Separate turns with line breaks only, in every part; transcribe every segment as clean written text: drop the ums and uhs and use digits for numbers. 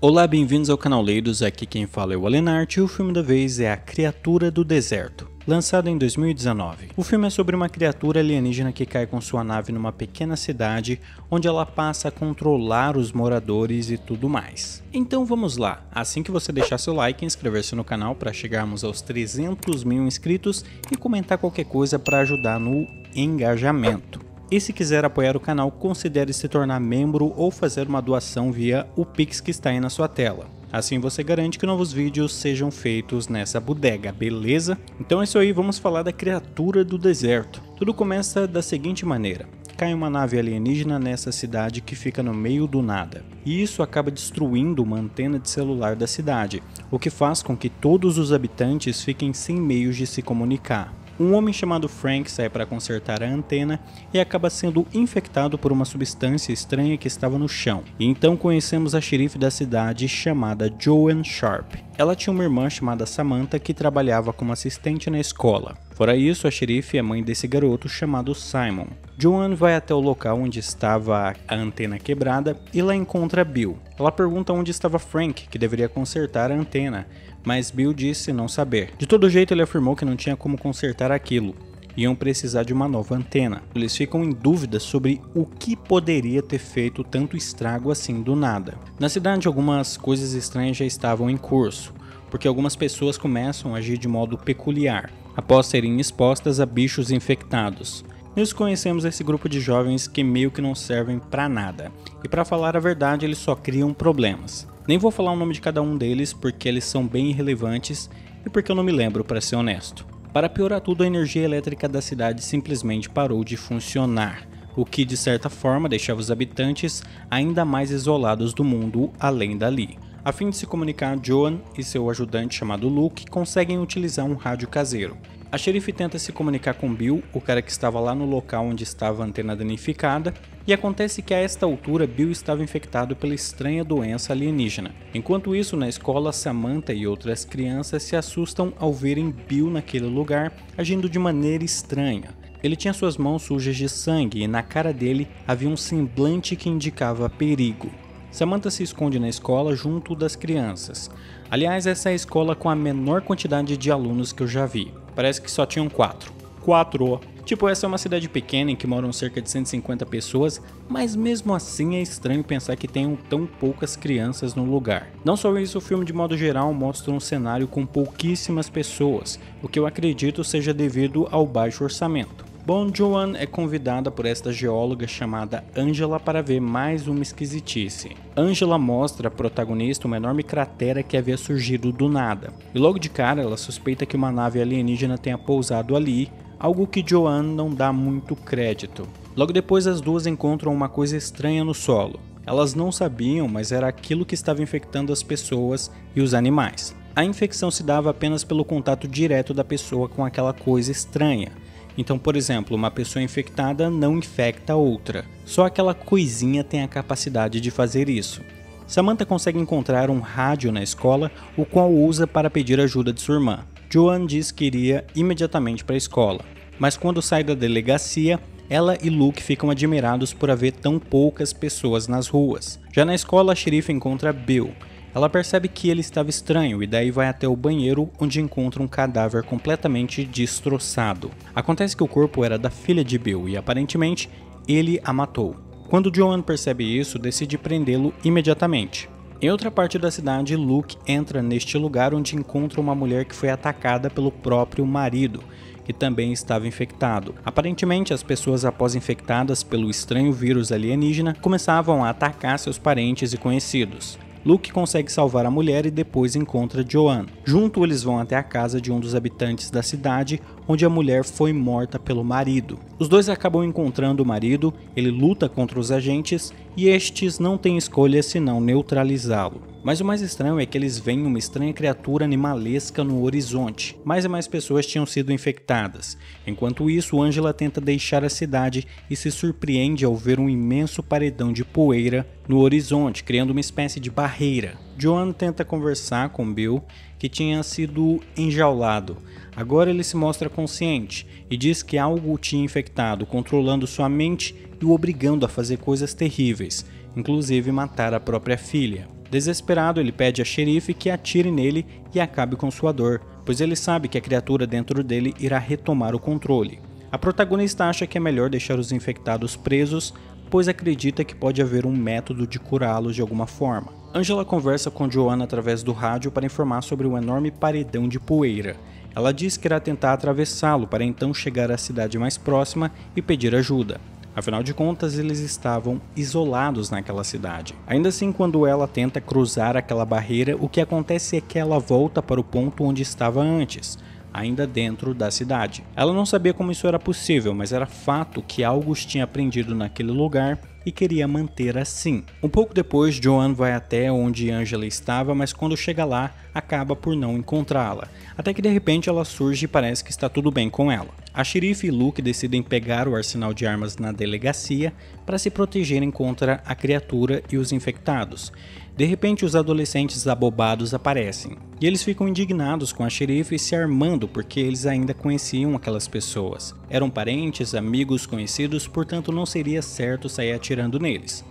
Olá, bem-vindos ao canal Leidos, aqui quem fala é o Alenart e o filme da vez é A Criatura do Deserto, lançado em 2019. O filme é sobre uma criatura alienígena que cai com sua nave numa pequena cidade, onde ela passa a controlar os moradores e tudo mais. Então vamos lá, assim que você deixar seu like, inscrever-se no canal para chegarmos aos 300 mil inscritos e comentar qualquer coisa para ajudar no engajamento. E se quiser apoiar o canal, considere se tornar membro ou fazer uma doação via o Pix que está aí na sua tela. Assim você garante que novos vídeos sejam feitos nessa bodega, beleza? Então é isso aí, vamos falar da Criatura do Deserto. Tudo começa da seguinte maneira. Cai uma nave alienígena nessa cidade que fica no meio do nada. E isso acaba destruindo uma antena de celular da cidade, o que faz com que todos os habitantes fiquem sem meios de se comunicar. Um homem chamado Frank sai para consertar a antena e acaba sendo infectado por uma substância estranha que estava no chão. E então conhecemos a xerife da cidade chamada Joan Sharp. Ela tinha uma irmã chamada Samantha que trabalhava como assistente na escola. Fora isso, a xerife é mãe desse garoto chamado Simon. Joan vai até o local onde estava a antena quebrada e lá encontra Bill. Ela pergunta onde estava Frank, que deveria consertar a antena, mas Bill disse não saber. De todo jeito, ele afirmou que não tinha como consertar aquilo. Iam precisar de uma nova antena. Eles ficam em dúvida sobre o que poderia ter feito tanto estrago assim do nada. Na cidade, algumas coisas estranhas já estavam em curso, porque algumas pessoas começam a agir de modo peculiar, após serem expostas a bichos infectados. Nós conhecemos esse grupo de jovens que meio que não servem pra nada, e pra falar a verdade eles só criam problemas. Nem vou falar o nome de cada um deles porque eles são bem irrelevantes e porque eu não me lembro, pra ser honesto. Para piorar tudo, a energia elétrica da cidade simplesmente parou de funcionar, o que de certa forma deixava os habitantes ainda mais isolados do mundo além dali. A fim de se comunicar, Joan e seu ajudante chamado Luke conseguem utilizar um rádio caseiro. A xerife tenta se comunicar com Bill, o cara que estava lá no local onde estava a antena danificada, e acontece que a esta altura Bill estava infectado pela estranha doença alienígena. Enquanto isso, na escola, Samantha e outras crianças se assustam ao verem Bill naquele lugar agindo de maneira estranha. Ele tinha suas mãos sujas de sangue e na cara dele havia um semblante que indicava perigo. Samantha se esconde na escola junto das crianças. Aliás, essa é a escola com a menor quantidade de alunos que eu já vi. Parece que só tinham 4. 4! Tipo, essa é uma cidade pequena em que moram cerca de 150 pessoas, mas mesmo assim é estranho pensar que tenham tão poucas crianças no lugar. Não só isso, o filme de modo geral mostra um cenário com pouquíssimas pessoas, o que eu acredito seja devido ao baixo orçamento. Bom, Joan é convidada por esta geóloga chamada Angela para ver mais uma esquisitice. Angela mostra à protagonista uma enorme cratera que havia surgido do nada, e logo de cara ela suspeita que uma nave alienígena tenha pousado ali, algo que Joan não dá muito crédito. Logo depois as duas encontram uma coisa estranha no solo. Elas não sabiam, mas era aquilo que estava infectando as pessoas e os animais. A infecção se dava apenas pelo contato direto da pessoa com aquela coisa estranha. Então, por exemplo, uma pessoa infectada não infecta outra. Só aquela coisinha tem a capacidade de fazer isso. Samantha consegue encontrar um rádio na escola, o qual usa para pedir ajuda de sua irmã. Joan diz que iria imediatamente para a escola, mas quando sai da delegacia, ela e Luke ficam admirados por haver tão poucas pessoas nas ruas. Já na escola, a xerife encontra Bill. Ela percebe que ele estava estranho e daí vai até o banheiro, onde encontra um cadáver completamente destroçado. Acontece que o corpo era da filha de Bill e aparentemente ele a matou. Quando Joan percebe isso, decide prendê-lo imediatamente. Em outra parte da cidade, Luke entra neste lugar onde encontra uma mulher que foi atacada pelo próprio marido, que também estava infectado. Aparentemente, as pessoas após infectadas pelo estranho vírus alienígena começavam a atacar seus parentes e conhecidos. Luke consegue salvar a mulher e depois encontra Joan. Junto eles vão até a casa de um dos habitantes da cidade, onde a mulher foi morta pelo marido. Os dois acabam encontrando o marido, ele luta contra os agentes e estes não têm escolha senão neutralizá-lo. Mas o mais estranho é que eles veem uma estranha criatura animalesca no horizonte. Mais e mais pessoas tinham sido infectadas. Enquanto isso, Angela tenta deixar a cidade e se surpreende ao ver um imenso paredão de poeira no horizonte, criando uma espécie de barreira. Joan tenta conversar com Bill, que tinha sido enjaulado. Agora ele se mostra consciente e diz que algo o tinha infectado, controlando sua mente e o obrigando a fazer coisas terríveis, inclusive matar a própria filha. Desesperado, ele pede a xerife que atire nele e acabe com sua dor, pois ele sabe que a criatura dentro dele irá retomar o controle. A protagonista acha que é melhor deixar os infectados presos, pois acredita que pode haver um método de curá-los de alguma forma. Angela conversa com Joanne através do rádio para informar sobre o enorme paredão de poeira. Ela diz que irá tentar atravessá-lo para então chegar à cidade mais próxima e pedir ajuda. Afinal de contas, eles estavam isolados naquela cidade. Ainda assim, quando ela tenta cruzar aquela barreira, o que acontece é que ela volta para o ponto onde estava antes, ainda dentro da cidade. Ela não sabia como isso era possível, mas era fato que algo os tinha prendido naquele lugar e queria manter assim. Um pouco depois, Joanne vai até onde Angela estava, mas quando chega lá, acaba por não encontrá-la. Até que de repente ela surge e parece que está tudo bem com ela. A xerife e Luke decidem pegar o arsenal de armas na delegacia para se protegerem contra a criatura e os infectados. De repente, os adolescentes abobados aparecem, e eles ficam indignados com a xerife se armando porque eles ainda conheciam aquelas pessoas. Eram parentes, amigos, conhecidos, portanto não seria certo sair atirando neles.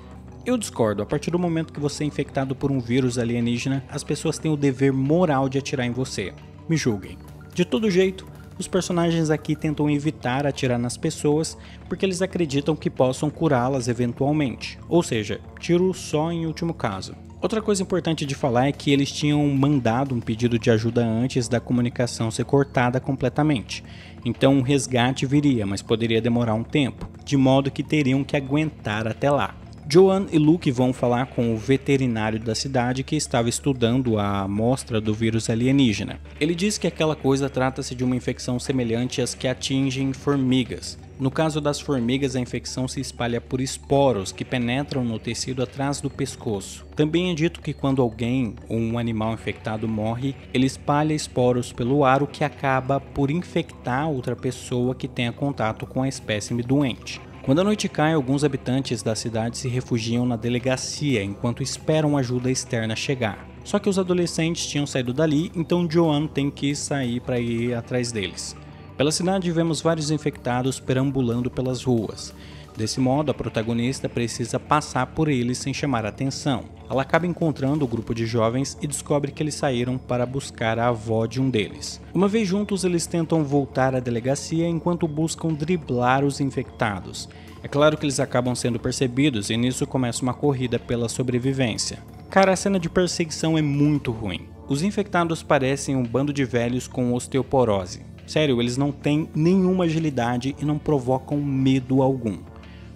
Eu discordo, a partir do momento que você é infectado por um vírus alienígena, as pessoas têm o dever moral de atirar em você. Me julguem. De todo jeito, os personagens aqui tentam evitar atirar nas pessoas porque eles acreditam que possam curá-las eventualmente, ou seja, tiro só em último caso. Outra coisa importante de falar é que eles tinham mandado um pedido de ajuda antes da comunicação ser cortada completamente, então um resgate viria, mas poderia demorar um tempo, de modo que teriam que aguentar até lá. Joanne e Luke vão falar com o veterinário da cidade que estava estudando a amostra do vírus alienígena. Ele diz que aquela coisa trata-se de uma infecção semelhante às que atingem formigas. No caso das formigas, a infecção se espalha por esporos que penetram no tecido atrás do pescoço. Também é dito que quando alguém ou um animal infectado morre, ele espalha esporos pelo ar, o que acaba por infectar outra pessoa que tenha contato com a espécime doente. Quando a noite cai, alguns habitantes da cidade se refugiam na delegacia enquanto esperam ajuda externa chegar. Só que os adolescentes tinham saído dali, então Joanne tem que sair para ir atrás deles. Pela cidade vemos vários infectados perambulando pelas ruas. Desse modo, a protagonista precisa passar por eles sem chamar atenção. Ela acaba encontrando o grupo de jovens e descobre que eles saíram para buscar a avó de um deles. Uma vez juntos, eles tentam voltar à delegacia enquanto buscam driblar os infectados. É claro que eles acabam sendo percebidos e nisso começa uma corrida pela sobrevivência. Cara, a cena de perseguição é muito ruim. Os infectados parecem um bando de velhos com osteoporose. Sério, eles não têm nenhuma agilidade e não provocam medo algum.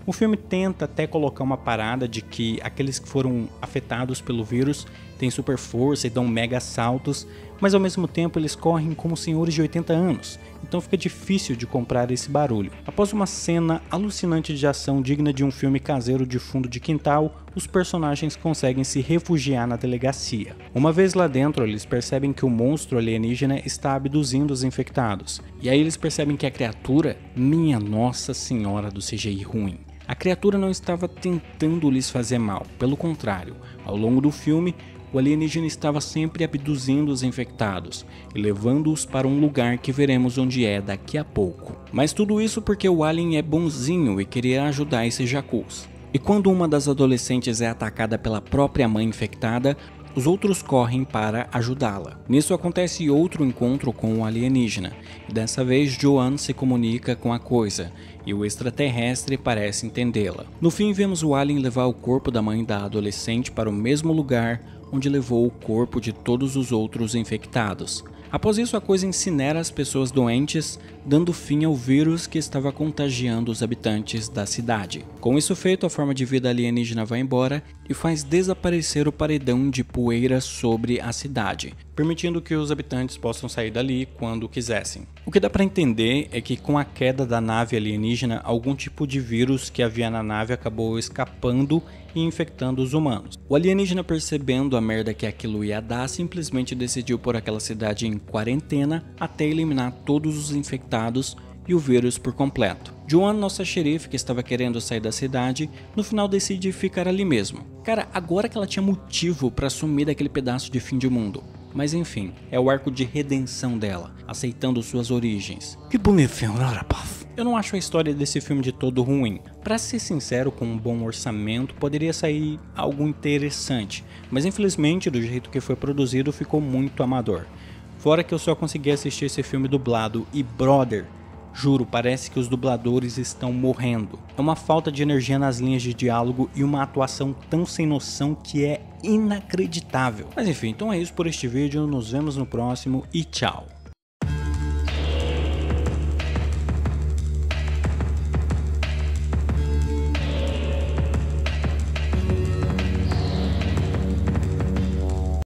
O filme tenta até colocar uma parada de que aqueles que foram afetados pelo vírus têm super força e dão mega saltos, mas ao mesmo tempo eles correm como senhores de 80 anos, então fica difícil de comprar esse barulho. Após uma cena alucinante de ação digna de um filme caseiro de fundo de quintal, os personagens conseguem se refugiar na delegacia. Uma vez lá dentro, eles percebem que o monstro alienígena está abduzindo os infectados, e aí eles percebem que a criatura, minha nossa senhora do CGI ruim. A criatura não estava tentando lhes fazer mal, pelo contrário, ao longo do filme, o alienígena estava sempre abduzindo os infectados e levando-os para um lugar que veremos onde é daqui a pouco. Mas tudo isso porque o alien é bonzinho e queria ajudar esses jacus. E quando uma das adolescentes é atacada pela própria mãe infectada, os outros correm para ajudá-la. Nisso acontece outro encontro com o alienígena, e dessa vez Joanne se comunica com a coisa, e o extraterrestre parece entendê-la. No fim vemos o alien levar o corpo da mãe da adolescente para o mesmo lugar onde levou o corpo de todos os outros infectados. Após isso, a coisa incinera as pessoas doentes, dando fim ao vírus que estava contagiando os habitantes da cidade. Com isso feito, a forma de vida alienígena vai embora e faz desaparecer o paredão de poeira sobre a cidade, permitindo que os habitantes possam sair dali quando quisessem. O que dá para entender é que com a queda da nave alienígena, algum tipo de vírus que havia na nave acabou escapando e infectando os humanos. O alienígena, percebendo a merda que aquilo ia dar, simplesmente decidiu pôr aquela cidade em quarentena até eliminar todos os infectados e o vírus por completo. Joanne, nossa xerife que estava querendo sair da cidade, no final decide ficar ali mesmo. Cara, agora que ela tinha motivo para sumir daquele pedaço de fim de mundo. Mas enfim, é o arco de redenção dela, aceitando suas origens. Que bonitinho, não era, paf? Eu não acho a história desse filme de todo ruim. Pra ser sincero, com um bom orçamento poderia sair algo interessante, mas infelizmente do jeito que foi produzido ficou muito amador. Fora que eu só consegui assistir esse filme dublado e brother, juro, parece que os dubladores estão morrendo. É uma falta de energia nas linhas de diálogo e uma atuação tão sem noção que é inacreditável. Mas enfim, então é isso por este vídeo, nos vemos no próximo e tchau.